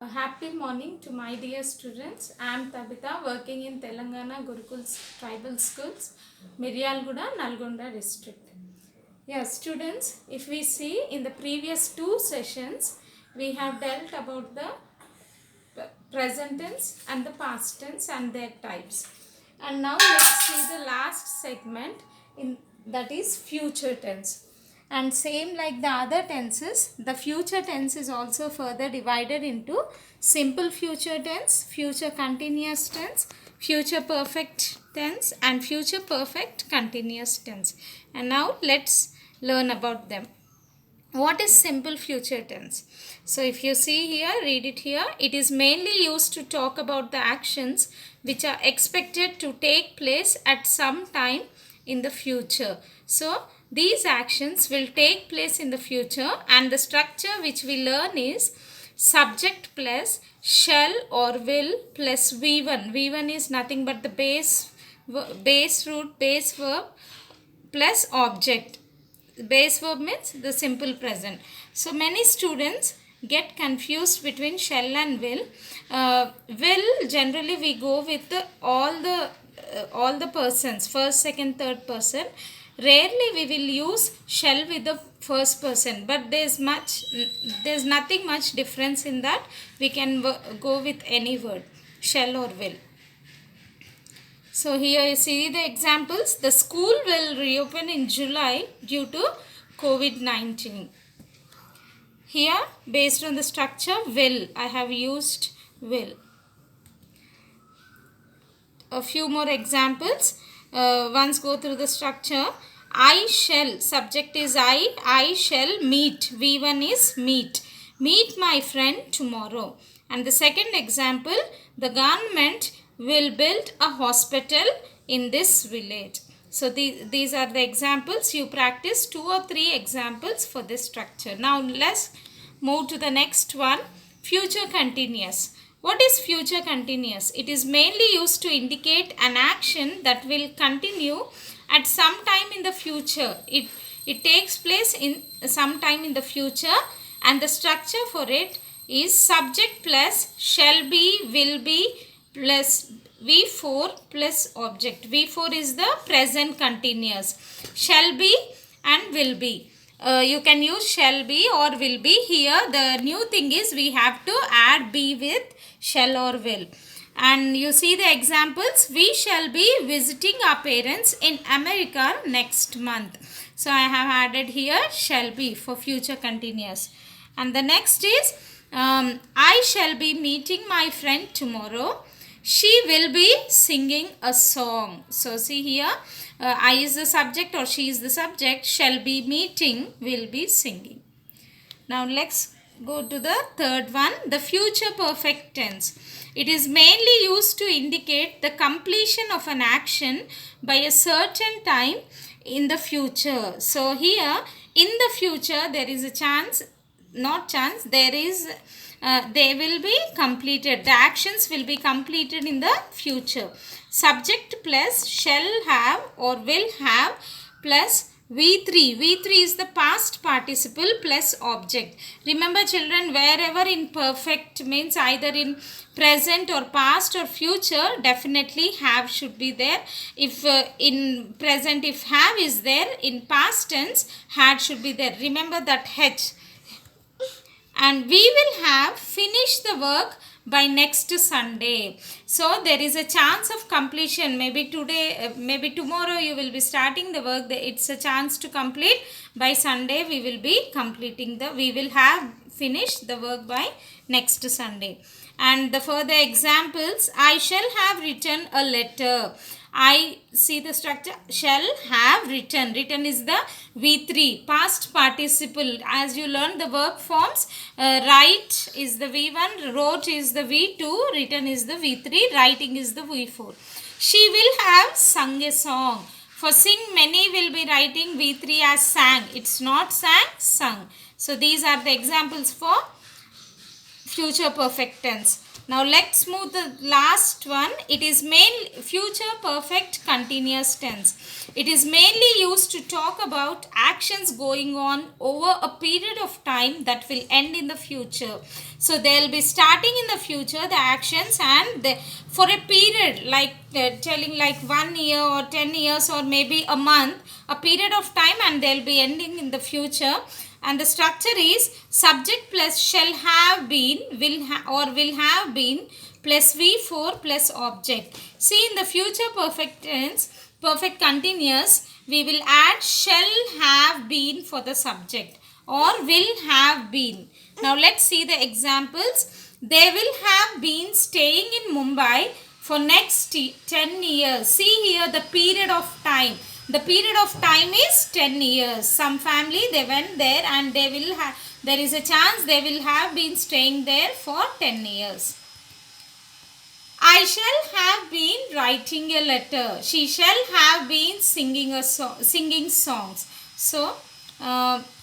A happy morning to my dear students. I am Tabitha, working in Telangana Gurukul Tribal Schools, Miryalguda, Nalgonda district. Yes, students, if we see in the previous two sessions, we have dealt about the present tense and the past tense and their types. And now let's see the last segment, in that is future tense. And same like the other tenses, the future tense is also further divided into simple future tense, future continuous tense, future perfect tense and future perfect continuous tense. And now let's learn about them. What is simple future tense? So if you see here, read it here. It is mainly used to talk about the actions which are expected to take place at some time in the future. So these actions will take place in the future, and the structure which we learn is subject plus shall or will plus V1. V1 is nothing but the base root, base verb plus object. Base verb means the simple present. So many students get confused between shall and will. Will generally we go with all the persons, first, second, third person. Rarely we will use shall with the first person, but there's nothing much difference in that. We can go with any word, shall or will. So here you see the examples. The school will reopen in July due to COVID-19. Here, based on the structure will, I have used will. A few more examples. Once go through the structure. I shall, subject is I shall meet. V1 is meet. Meet my friend tomorrow. And the second example, the government will build a hospital in this village. So these are the examples. You practice 2 or 3 examples for this structure. Now let's move to the next one, future continuous. What is future continuous? It is mainly used to indicate an action that will continue at some time in the future. It takes place in some time in the future, and the structure for it is subject plus shall be, will be plus V4 plus object. V4 is the present continuous. Shall be and will be. You can use shall be or will be. Here the new thing is we have to add be with shall or will. And you see the examples. We shall be visiting our parents in America next month. So I have added here shall be for future continuous. And the next is I shall be meeting my friend tomorrow. She will be singing a song. So see here, I is the subject or she is the subject. Shall be meeting, will be singing. Now let's go to the third one, the future perfect tense. It is mainly used to indicate the completion of an action by a certain time in the future. So here, in the future, there is a chance, not chance, there is they will be completed. The actions will be completed in the future. Subject plus shall have or will have plus V3. V3 is the past participle plus object. Remember children, wherever in perfect means either in present or past or future, definitely have should be there. If in present, if have is there, in past tense, had should be there. Remember that H. And we will have finished the work by next Sunday. So there is a chance of completion. Maybe today, maybe tomorrow you will be starting the work. It's a chance to complete. By Sunday we will be completing we will have finished the work by next Sunday. And the further examples, I shall have written a letter. I see the structure, shall have written. Written is the V3, past participle. As you learn the verb forms, write is the V1, wrote is the V2, written is the V3, writing is the V4. She will have sung a song. For sing, many will be writing V3 as sang. It's not sang, sung. So these are the examples for future perfect tense. Now let's move the last one. It is future perfect continuous tense. It is mainly used to talk about actions going on over a period of time that will end in the future. So they will be starting in the future the actions, and for a period like telling like 1 year or 10 years or maybe a month, a period of time, and they will be ending in the future. And the structure is subject plus shall have been, will have been plus V4 plus object. See, in the future perfect tense, perfect continuous, we will add shall have been for the subject or will have been. Now let's see the examples. They will have been staying in Mumbai for next 10 years. See here the period of time. The period of time is 10 years. Some family, they went there and they will have, there is a chance they will have been staying there for 10 years. I shall have been writing a letter. She shall have been singing songs. So,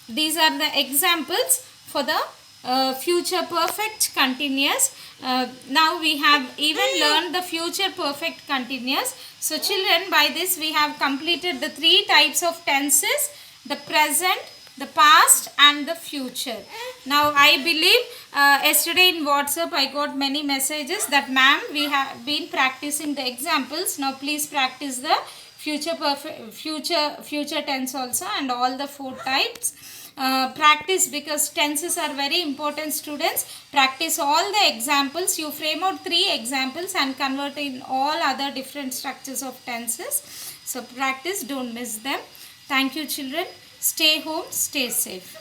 these are the examples for the future perfect continuous. Now we have even learned the future perfect continuous. So children, by this we have completed the 3 types of tenses: the present, the past and the future. Now I believe yesterday in WhatsApp I got many messages that ma'am, we have been practicing the examples. Now please practice the future perfect, future tense also, and all the 4 types. Practice, because tenses are very important, students. Practice all the examples. You frame out 3 examples and convert in all other different structures of tenses. So practice, don't miss them. Thank you children. Stay home, stay safe.